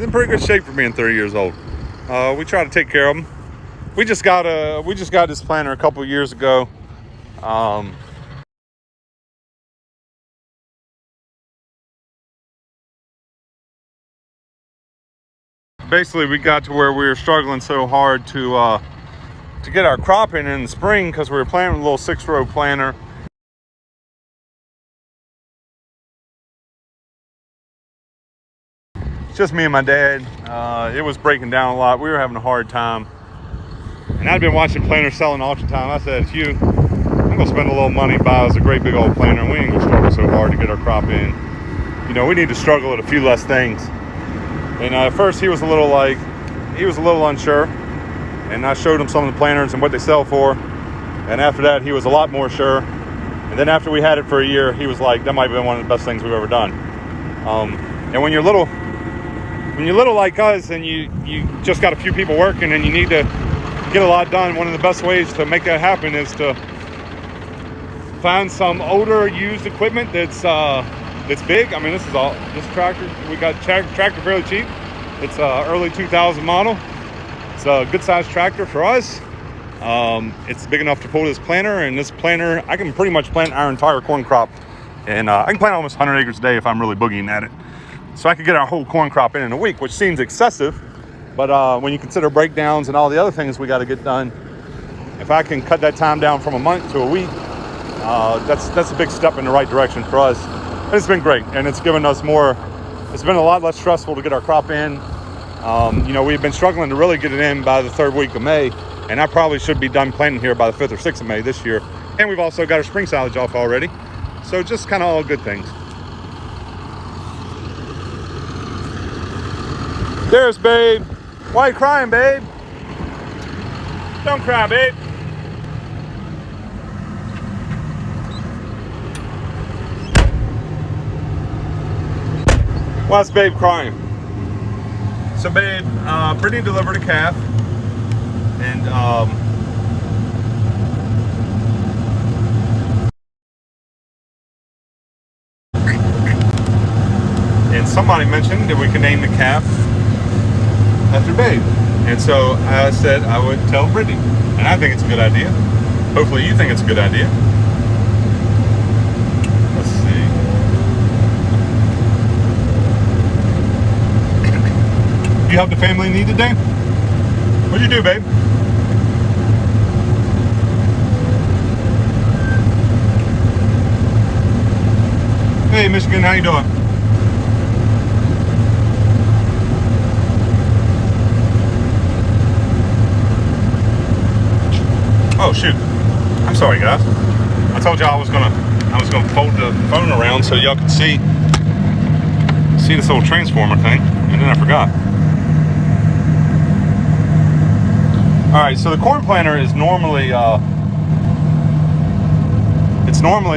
in pretty good shape for being 30 years old. We try to take care of them. We just got this planter a couple years ago. Basically, we got to where we were struggling so hard to get our crop in the spring because we were planting a little 6-row planter. It's just me and my dad. It was breaking down a lot. We were having a hard time. And I'd been watching planters selling auction time. I said, Hugh, I'm gonna spend a little money, buy us a great big old planter, and we ain't gonna struggle so hard to get our crop in. You know, we need to struggle at a few less things. And at first he was a little unsure. And I showed him some of the planters and what they sell for. And after that, he was a lot more sure. And then after we had it for a year, he was like, that might have been one of the best things we've ever done. And when you're little like us and you just got a few people working and you need to get a lot done, one of the best ways to make that happen is to find some older used equipment that's big. I mean, this tractor, we got tractor fairly cheap. It's early 2000 model. It's a good sized tractor for us. It's big enough to pull this planter, and this planter, I can pretty much plant our entire corn crop. And I can plant almost 100 acres a day if I'm really boogieing at it. So I could get our whole corn crop in a week, which seems excessive. But when you consider breakdowns and all the other things we got to get done, if I can cut that time down from a month to a week, that's a big step in the right direction for us. And it's been great, and it's given us more. It's been a lot less stressful to get our crop in. You know, we've been struggling to really get it in by the 3rd week of May, and I probably should be done planting here by the 5th or 6th of May this year. And we've also got our spring silage off already. So just kind of all good things. There's babe. Why are you crying, babe? Don't cry, babe. Why's babe crying? So babe, Brittany delivered a calf, and somebody mentioned that we could name the calf after babe. And so I said I would tell Brittany, and I think it's a good idea. Hopefully you think it's a good idea. Let's see. You helped the family in need today? What'd you do, babe? Hey, Michigan, how you doing? Oh shoot! I'm sorry, guys. I told y'all I was gonna fold the phone around so y'all could see this little transformer thing, and then I forgot. All right, so the corn planter is normally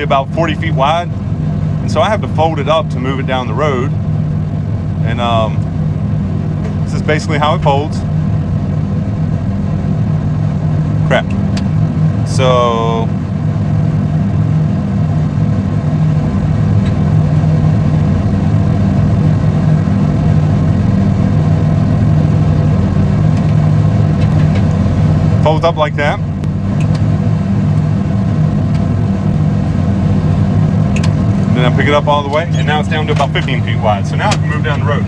about 40 feet wide, and so I have to fold it up to move it down the road. And this is basically how it folds. Crap. So folds up like that. And then I pick it up all the way, and now it's down to about 15 feet wide. So now I can move down the road.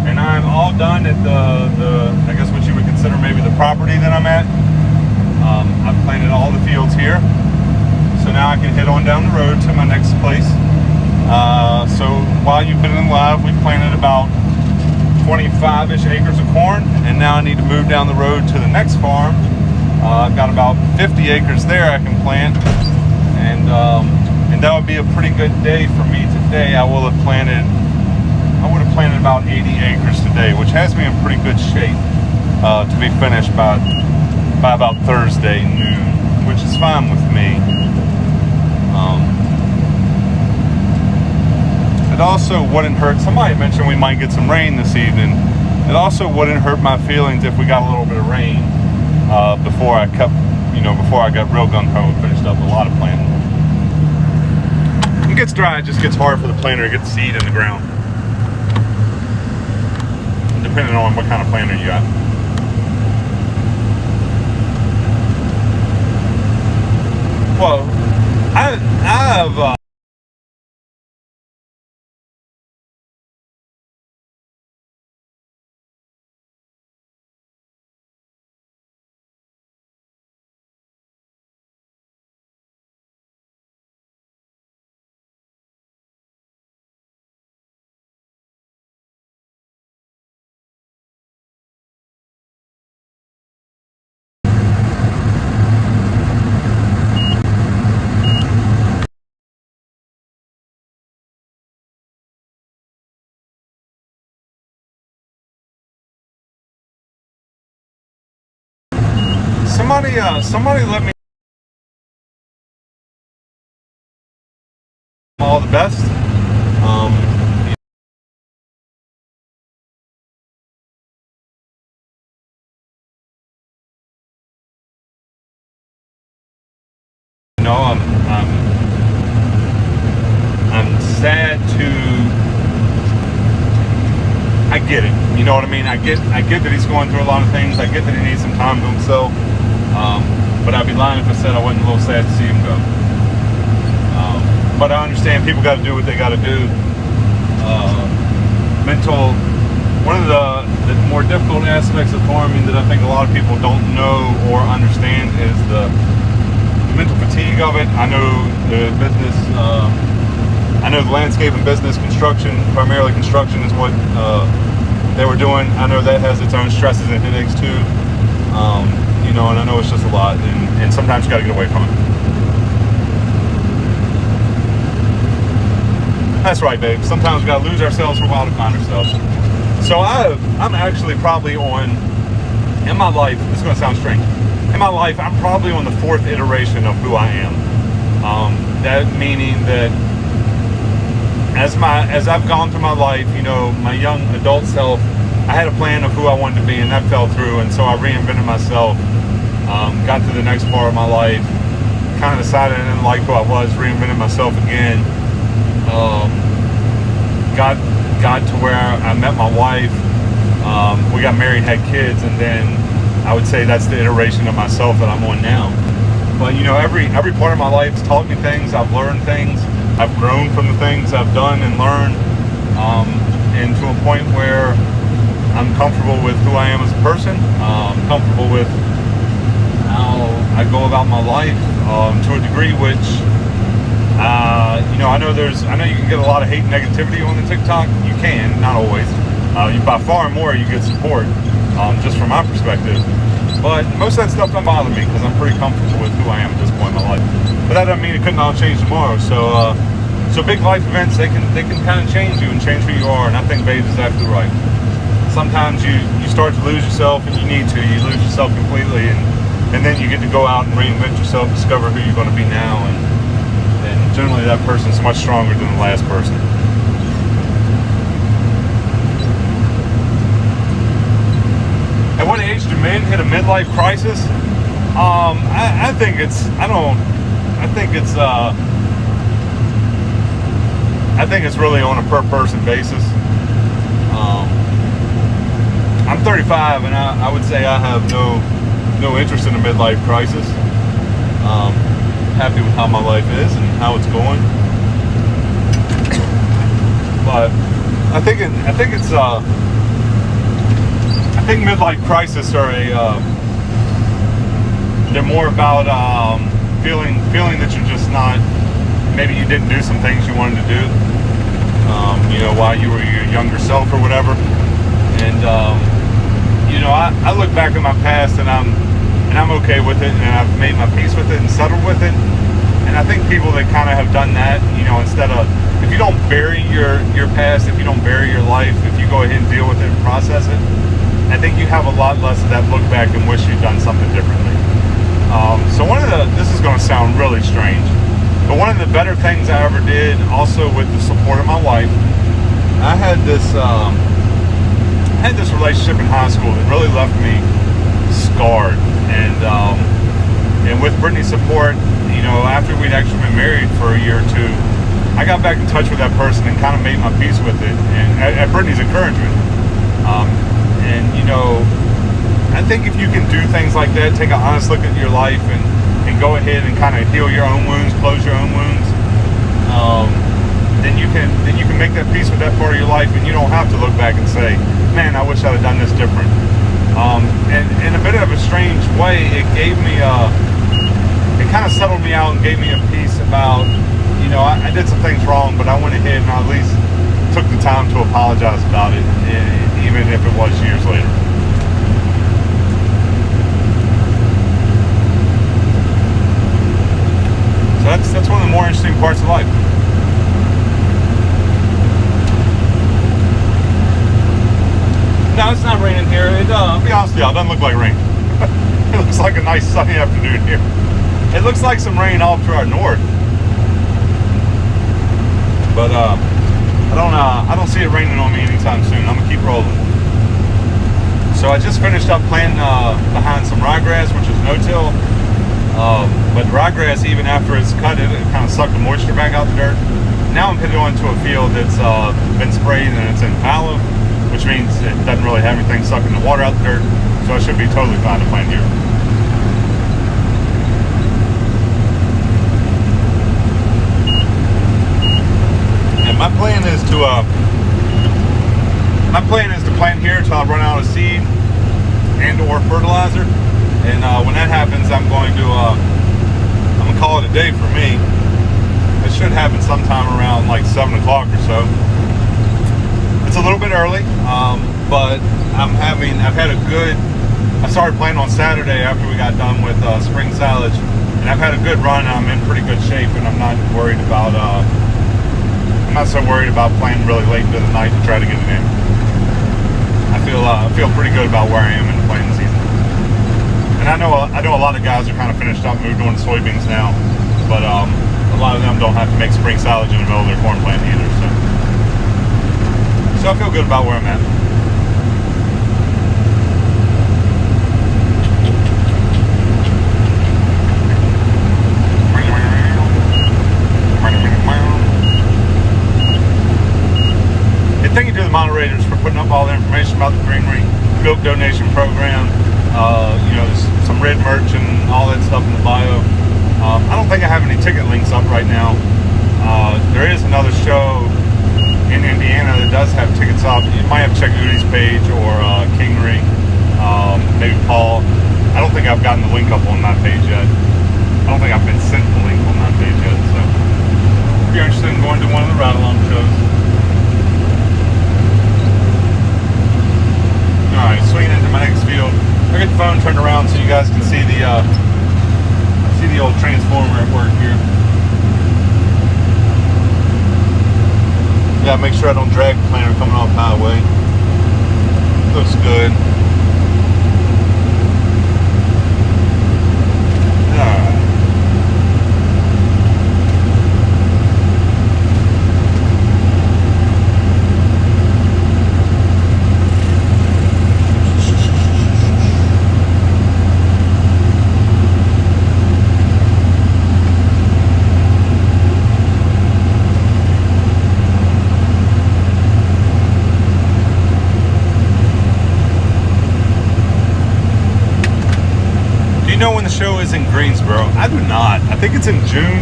And I'm all done at the I guess what you would consider maybe the property that I'm at. I've planted all the fields here. So now I can head on down the road to my next place. So while you've been in live, we've planted about 25-ish acres of corn, and now I need to move down the road to the next farm. I've got about 50 acres there I can plant, and that would be a pretty good day for me today. I would have planted about 80 acres today, which has me in pretty good shape to be finished by about Thursday noon, which is fine with me. It also wouldn't hurt. Somebody mentioned we might get some rain this evening. It also wouldn't hurt my feelings if we got a little bit of rain before I got real gung-ho and finished up a lot of planting. When it gets dry, it just gets hard for the planter to get the seed in the ground. depending on what kind of planner you got. Well, I have somebody let me all the best. You know, I'm sad to. I get it. You know what I mean? I get that he's going through a lot of things. I get that he needs some time to himself. But I'd be lying if I said I wasn't a little sad to see him go. But I understand people got to do what they got to do. One of the more difficult aspects of farming that I think a lot of people don't know or understand is the mental fatigue of it. I know the business, I know the landscaping business, construction, primarily construction is what they were doing. I know that has its own stresses and headaches too. You know, and I know it's just a lot, and sometimes you got to get away from it. That's right, babe. Sometimes we got to lose ourselves for a while to find ourselves. So I'm actually probably in my life, this is going to sound strange, in my life, I'm probably on the 4th iteration of who I am. That meaning that as I've gone through my life, you know, my young adult self, I had a plan of who I wanted to be, and that fell through, and so I reinvented myself, got to the next part of my life, kind of decided I didn't like who I was, reinvented myself again, got to where I met my wife, we got married, had kids, and then I would say that's the iteration of myself that I'm on now. But you know, every part of my life has taught me things, I've learned things, I've grown from the things I've done and learned, and to a point where I'm comfortable with who I am as a person, comfortable with how I go about my life, to a degree which, you know, I know you can get a lot of hate and negativity on the TikTok. You can, not always. By far more you get support, just from my perspective. But most of that stuff don't bother me because I'm pretty comfortable with who I am at this point in my life. But that doesn't mean it couldn't all change tomorrow. So big life events, they can kind of change you and change who you are. And I think Babe's exactly right. Sometimes you start to lose yourself, and you need to. You lose yourself completely, and then you get to go out and reinvent yourself, discover who you're going to be now, and generally that person's much stronger than the last person. At what age do men hit a midlife crisis? I think it's really on a per person basis. I'm 35, and I would say I have no interest in a midlife crisis. Happy with how my life is and how it's going. But I think midlife crisis are they're more about feeling that you're just not, maybe you didn't do some things you wanted to do, you know, while you were your younger self or whatever. And you know, I look back at my past, and I'm okay with it, and I've made my peace with it and settled with it. And I think people that kind of have done that, you know, instead of, if you don't bury your past, if you don't bury your life, if you go ahead and deal with it and process it, I think you have a lot less of that look back and wish you'd done something differently. So this is going to sound really strange, but one of the better things I ever did, also with the support of my wife, I had this relationship in high school that really left me scarred, and with Brittany's support, you know, after we'd actually been married for a year or two, I got back in touch with that person and kind of made my peace with it, and at Brittany's encouragement. think if you can do things like that, take an honest look at your life and go ahead and kind of heal your own wounds, close your own wounds, then you can make that peace with that part of your life, and you don't have to look back and say, man, I wish I'd have done this different. And in a bit of a strange way, it gave me it kind of settled me out and gave me a peace about, you know, I did some things wrong, but I went ahead and I at least took the time to apologize about it, even if it was years later. So that's one of the more interesting parts of life. No, it's not raining here. I'll be honest with you, it doesn't look like rain. It looks like a nice sunny afternoon here. It looks like some rain off to our north, but I don't see it raining on me anytime soon. I'm gonna keep rolling. So I just finished up planting behind some ryegrass, which is no-till. But ryegrass, even after it's cut, it kind of sucked the moisture back out the dirt. Now I'm headed on to a field that's been sprayed and it's in fallow, which means it doesn't really have anything sucking the water out the dirt. So it should be totally fine to plant here. And my plan is to plant here until I run out of seed and or fertilizer. And when that happens, I'm gonna call it a day for me. It should happen sometime around like 7 o'clock or so. It's a little bit early, but I started planting on Saturday after we got done with spring silage, and I've had a good run. I'm in pretty good shape, and I'm not worried about. I'm not so worried about planting really late into the night to try to get it in. I feel pretty good about where I am in the planting season. And I know a lot of guys are kind of finished up, moved on to soybeans now, but a lot of them don't have to make spring silage in the middle of their corn plant either. So I feel good about where I'm at. And thank you to the moderators for putting up all the information about the Greenery milk donation program. You know, there's some red merch and all that stuff in the bio. I don't think I have any ticket links up right now. There is another show in Indiana that does have tickets up. You might have to check Udi's page or Kingery, maybe Paul. I don't think I've gotten the link up on that page yet. I don't think I've been sent the link on that page yet. So if you're interested in going to one of the ride-along shows. Alright, swinging into my next field. I'll get the phone turned around so you guys can see the old transformer at work here. Yeah, make sure I don't drag the planter coming off the highway. Looks good. Alright. Know when the show is in Greensboro? I do not. I think it's in June.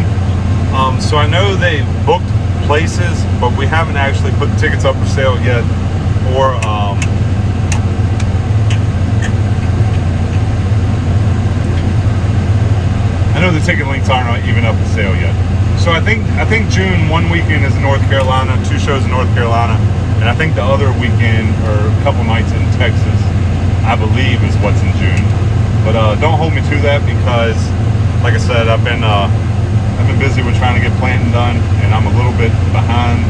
So I know they booked places, but we haven't actually put the tickets up for sale yet. Or I know the ticket links aren't even up for sale yet. So I think June, one weekend is in North Carolina, 2 shows in North Carolina, and I think the other weekend or a couple nights in Texas, I believe, is what's in June. But don't hold me to that because, like I said, I've been busy with trying to get planting done, and I'm a little bit behind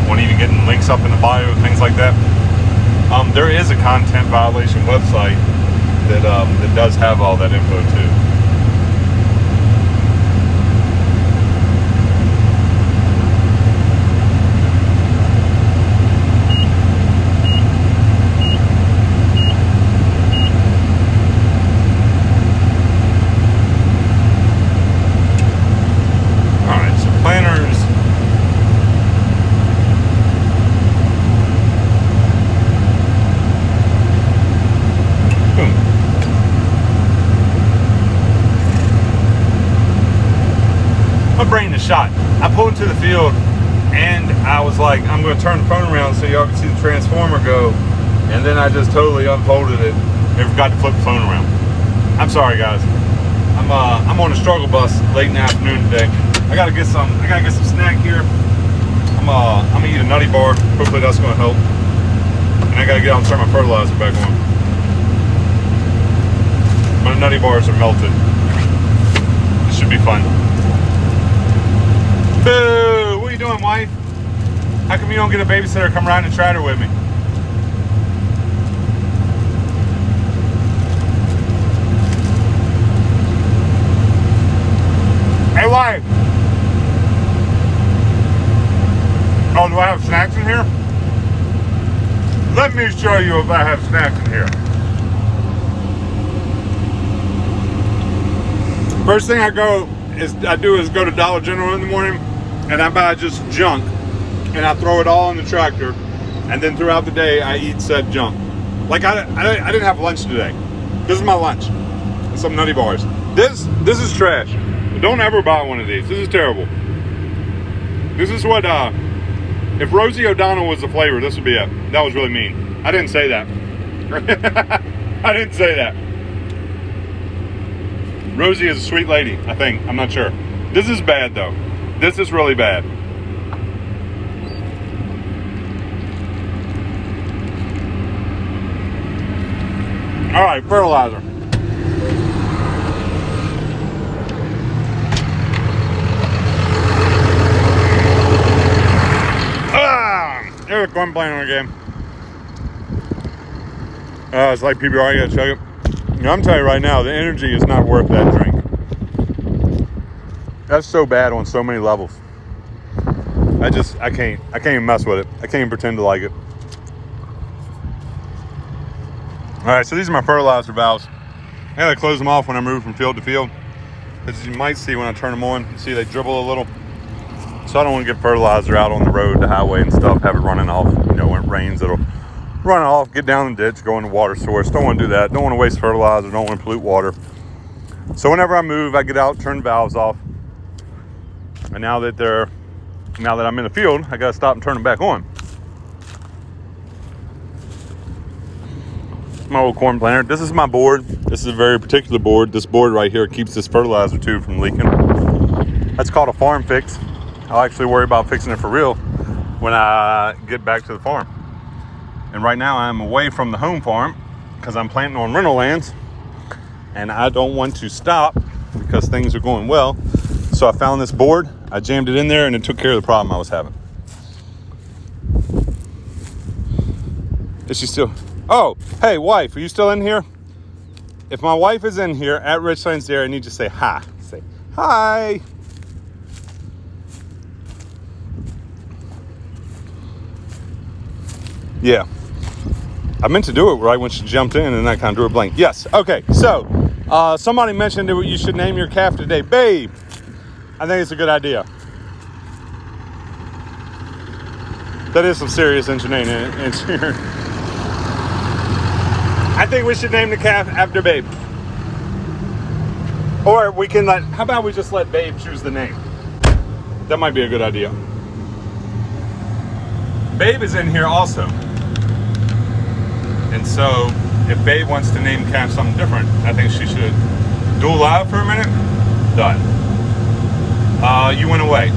on even getting links up in the bio, things like that. There is a content violation website that does have all that info too. my brain is shot. I pulled into the field and I was like, I'm going to turn the phone around so y'all can see the transformer go. And then I just totally unfolded it and forgot to flip the phone around. I'm sorry, guys. I'm on a struggle bus late in the afternoon today. I gotta get some snack here. I'm gonna eat a nutty bar. Hopefully that's gonna help. And I gotta get out and turn my fertilizer back on. My nutty bars are melted. It should be fun. Boo! What are you doing, wife? How come you don't get a babysitter to come ride in the tractor with me? Hey, wife. Oh, do I have snacks in here? Let me show you if I have snacks in here. First thing I do is go to Dollar General in the morning and I buy just junk and I throw it all in the tractor, and then throughout the day I eat said junk. Like I didn't have lunch today. This is my lunch. Some nutty bars. This is trash. Don't ever buy one of these. This is terrible. This is what if Rosie O'Donnell was the flavor, this would be it. That was really mean. I didn't say that. I didn't say that. Rosie is a sweet lady, I think. I'm not sure. This is bad though. This is really bad. All right, fertilizer. There's a corn planter again. It's like PBR, you gotta chug it. I'm telling you right now, the energy is not worth that drink. That's so bad on so many levels. I can't even mess with it. I can't even pretend to like it. All right, so these are my fertilizer valves. I gotta close them off when I move from field to field. As you might see when I turn them on, you see they dribble a little. So I don't want to get fertilizer out on the road, the highway and stuff, have it running off. You know, when it rains, it'll run off, get down the ditch, go in the water source. Don't want to do that. Don't want to waste fertilizer. Don't want to pollute water. So whenever I move, I get out, turn the valves off. And now that I'm in the field, I got to stop and turn them back on. My old corn planter. This is my board. This is a very particular board. This board right here keeps this fertilizer tube from leaking. That's called a farm fix. I'll actually worry about fixing it for real when I get back to the farm. And right now I'm away from the home farm because I'm planting on rental lands and I don't want to stop because things are going well. So I found this board, I jammed it in there and it took care of the problem I was having. Is she still? Oh, hey wife, are you still in here? If my wife is in here at Richlands Dairy, I need you to say hi. Say hi. Yeah, I meant to do it right when she jumped in and I kind of drew a blank. Yes, okay, so somebody mentioned that you should name your calf today Babe. I think it's a good idea. That is some serious engineering. I think we should name the calf after Babe. Or we can how about we just let Babe choose the name? That might be a good idea. Babe is in here also. And so, if Babe wants to name calf something different, I think she should. Dual live for a minute? Done. You went away.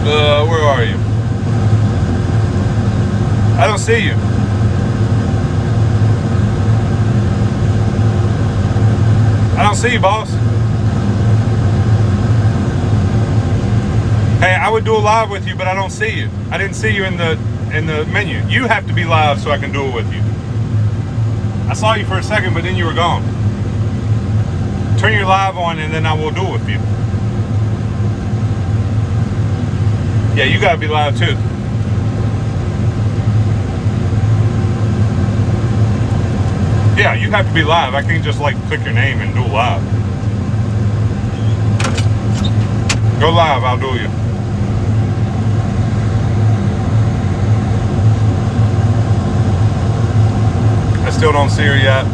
Where are you? I don't see you. I don't see you, boss. Hey, I would do a live with you, but I don't see you. I didn't see you in the menu. You have to be live so I can do it with you. I saw you for a second, but then you were gone. Turn your live on and then I will do it with you. Yeah, you gotta be live too. Yeah, you have to be live. I can't just click your name and do live. Go live, I'll do you. I still don't see her yet.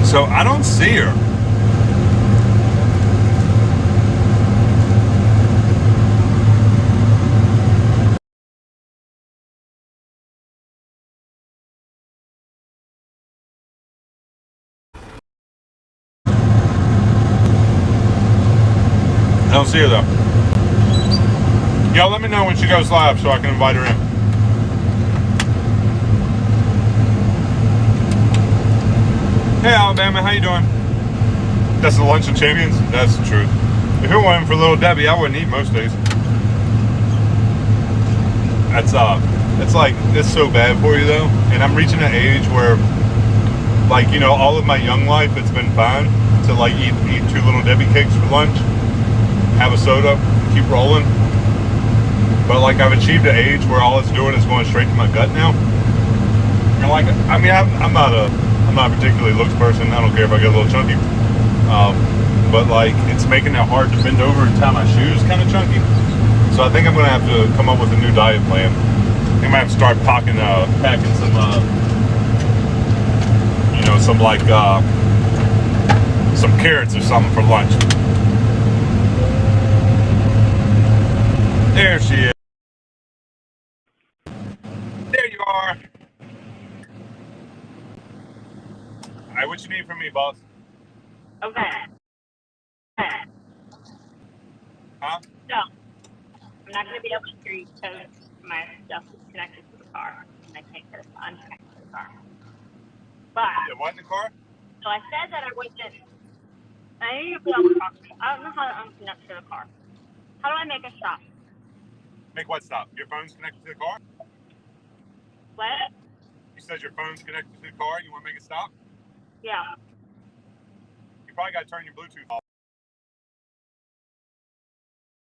So I don't see her. I don't see her though. Y'all let me know when she goes live so I can invite her in. Hey Alabama, how you doing? That's the Lunch of Champions? That's the truth. If it wasn't for Little Debbie, I wouldn't eat most days. It's like, it's so bad for you though. And I'm reaching an age where, like, you know, all of my young life, it's been fine to like eat 2 Little Debbie cakes for lunch, have a soda, keep rolling. But like, I've achieved an age where all it's doing is going straight to my gut now. And like, I mean, I'm not a particularly looks person. I don't care if I get a little chunky. But like, it's making it hard to bend over and tie my shoes kind of chunky. So I think I'm gonna have to come up with a new diet plan. I think I might have to start packing some, you know, some like some carrots or something for lunch. There she is. There you are. All right, what you need from me, boss? Okay. Huh? So, I'm not going to be able to hear you because my stuff is connected to the car, and I can't get it to unconnect to the car. But, What in the car? so I said that I wasn't, I need to be able to talk to you. I don't know how to unconnect to the car. How do I make a stop? Make what stop? Your phone's connected to the car? What? You said your phone's connected to the car. You want to make it stop? Yeah. You probably got to turn your Bluetooth off.